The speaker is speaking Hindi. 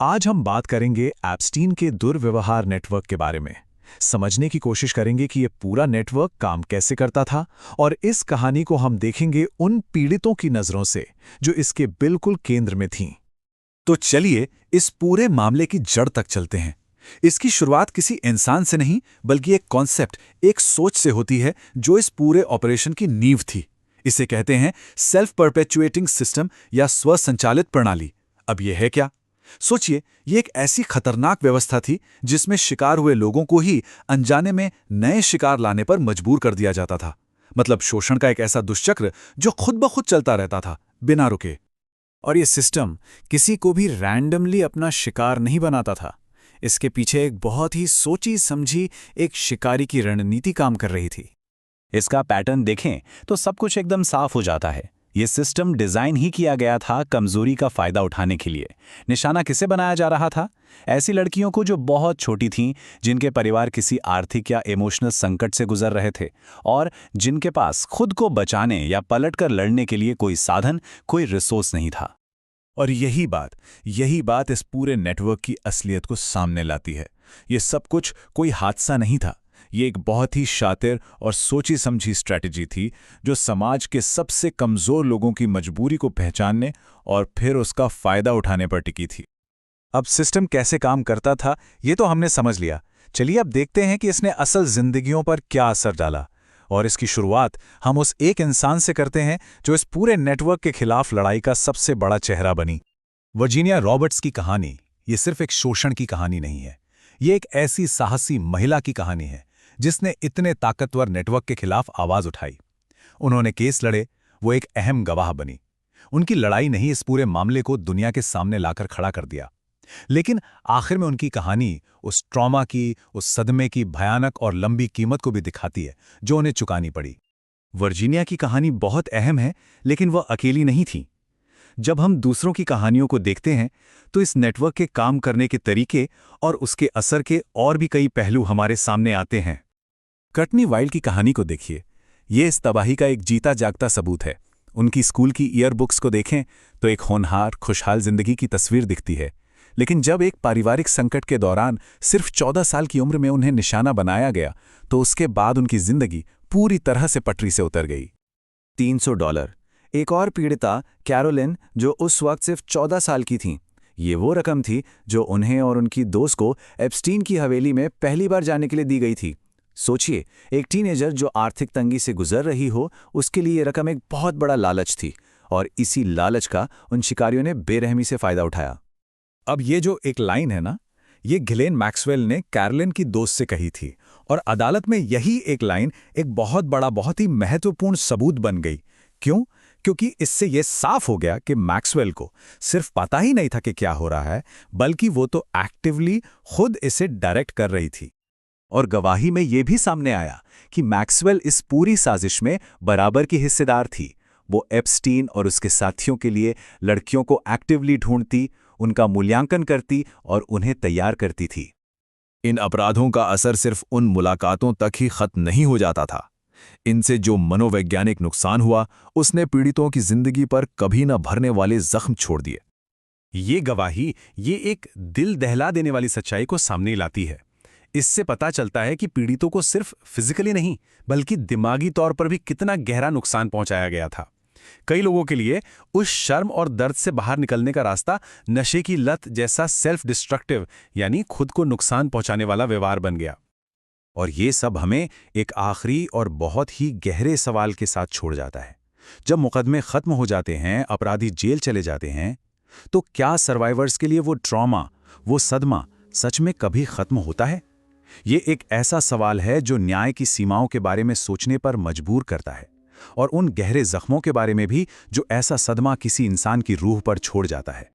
आज हम बात करेंगे एप्स्टीन के दुर्व्यवहार नेटवर्क के बारे में। समझने की कोशिश करेंगे कि ये पूरा नेटवर्क काम कैसे करता था, और इस कहानी को हम देखेंगे उन पीड़ितों की नज़रों से जो इसके बिल्कुल केंद्र में थीं। तो चलिए इस पूरे मामले की जड़ तक चलते हैं। इसकी शुरुआत किसी इंसान से नहीं, बल्कि एक कॉन्सेप्ट, एक सोच से होती है जो इस पूरे ऑपरेशन की नींव थी। इसे कहते हैं सेल्फ परपेचुएटिंग सिस्टम या स्वसंचालित प्रणाली। अब यह है क्या? सोचिए, ये एक ऐसी खतरनाक व्यवस्था थी जिसमें शिकार हुए लोगों को ही अनजाने में नए शिकार लाने पर मजबूर कर दिया जाता था। मतलब शोषण का एक ऐसा दुष्चक्र जो खुद ब खुद चलता रहता था, बिना रुके। और ये सिस्टम किसी को भी रैंडमली अपना शिकार नहीं बनाता था। इसके पीछे एक बहुत ही सोची समझी एक शिकारी की रणनीति काम कर रही थी। इसका पैटर्न देखें तो सब कुछ एकदम साफ हो जाता है। ये सिस्टम डिज़ाइन ही किया गया था कमजोरी का फायदा उठाने के लिए। निशाना किसे बनाया जा रहा था? ऐसी लड़कियों को जो बहुत छोटी थीं, जिनके परिवार किसी आर्थिक या इमोशनल संकट से गुजर रहे थे, और जिनके पास खुद को बचाने या पलटकर लड़ने के लिए कोई साधन, कोई रिसोर्स नहीं था। और यही बात इस पूरे नेटवर्क की असलियत को सामने लाती है। ये सब कुछ कोई हादसा नहीं था। ये एक बहुत ही शातिर और सोची समझी स्ट्रैटेजी थी जो समाज के सबसे कमज़ोर लोगों की मजबूरी को पहचानने और फिर उसका फ़ायदा उठाने पर टिकी थी। अब सिस्टम कैसे काम करता था ये तो हमने समझ लिया। चलिए अब देखते हैं कि इसने असल जिंदगियों पर क्या असर डाला। और इसकी शुरुआत हम उस एक इंसान से करते हैं जो इस पूरे नेटवर्क के खिलाफ लड़ाई का सबसे बड़ा चेहरा बनी। वर्जीनिया रॉबर्ट्स की कहानी ये सिर्फ एक शोषण की कहानी नहीं है। ये एक ऐसी साहसी महिला की कहानी है जिसने इतने ताकतवर नेटवर्क के खिलाफ आवाज उठाई। उन्होंने केस लड़े, वो एक अहम गवाह बनी। उनकी लड़ाई ने ही इस पूरे मामले को दुनिया के सामने लाकर खड़ा कर दिया। लेकिन आखिर में उनकी कहानी उस ट्रॉमा की, उस सदमे की भयानक और लंबी कीमत को भी दिखाती है जो उन्हें चुकानी पड़ी। वर्जीनिया की कहानी बहुत अहम है, लेकिन वह अकेली नहीं थी। जब हम दूसरों की कहानियों को देखते हैं तो इस नेटवर्क के काम करने के तरीके और उसके असर के और भी कई पहलू हमारे सामने आते हैं। कर्टनी वाइल्ड की कहानी को देखिए। ये इस तबाही का एक जीता जागता सबूत है। उनकी स्कूल की ईयर बुक्स को देखें तो एक होनहार, खुशहाल जिंदगी की तस्वीर दिखती है। लेकिन जब एक पारिवारिक संकट के दौरान सिर्फ 14 साल की उम्र में उन्हें निशाना बनाया गया तो उसके बाद उनकी जिंदगी पूरी तरह से पटरी से उतर गई। $300। एक और पीड़िता कैरोलिन, जो उस वक्त सिर्फ 14 साल की थीं। ये वो रकम थी जो उन्हें और उनकी दोस्त को एप्स्टीन की हवेली में पहली बार जाने के लिए दी गई थी। सोचिए, एक टीनेजर जो आर्थिक तंगी से गुजर रही हो, उसके लिए ये रकम एक बहुत बड़ा लालच थी, और इसी लालच का उन शिकारियों ने बेरहमी से फायदा उठाया। अब ये जो एक लाइन है ना, ये घिलेन मैक्सवेल ने कैरोलिन की दोस्त से कही थी, और अदालत में यही एक लाइन एक बहुत बड़ा, बहुत ही महत्वपूर्ण सबूत बन गई। क्यों? क्योंकि इससे यह साफ हो गया कि मैक्सवेल को सिर्फ पता ही नहीं था कि क्या हो रहा है, बल्कि वो तो एक्टिवली खुद इसे डायरेक्ट कर रही थी। और गवाही में यह भी सामने आया कि मैक्सवेल इस पूरी साजिश में बराबर की हिस्सेदार थी। वो एप्स्टीन और उसके साथियों के लिए लड़कियों को एक्टिवली ढूंढती, उनका मूल्यांकन करती और उन्हें तैयार करती थी। इन अपराधों का असर सिर्फ उन मुलाकातों तक ही खत्म नहीं हो जाता था। इनसे जो मनोवैज्ञानिक नुकसान हुआ, उसने पीड़ितों की जिंदगी पर कभी न भरने वाले जख्म छोड़ दिए। ये गवाही ये एक दिल दहला देने वाली सच्चाई को सामने लाती है। इससे पता चलता है कि पीड़ितों को सिर्फ फिजिकली नहीं, बल्कि दिमागी तौर पर भी कितना गहरा नुकसान पहुंचाया गया था। कई लोगों के लिए उस शर्म और दर्द से बाहर निकलने का रास्ता नशे की लत जैसा सेल्फ डिस्ट्रक्टिव, यानी खुद को नुकसान पहुंचाने वाला व्यवहार बन गया। और ये सब हमें एक आखिरी और बहुत ही गहरे सवाल के साथ छोड़ जाता है। जब मुकदमे खत्म हो जाते हैं, अपराधी जेल चले जाते हैं, तो क्या सर्वाइवर्स के लिए वो ट्रॉमा, वो सदमा सच में कभी खत्म होता है? ये एक ऐसा सवाल है जो न्याय की सीमाओं के बारे में सोचने पर मजबूर करता है, और उन गहरे जख्मों के बारे में भी जो ऐसा सदमा किसी इंसान की रूह पर छोड़ जाता है।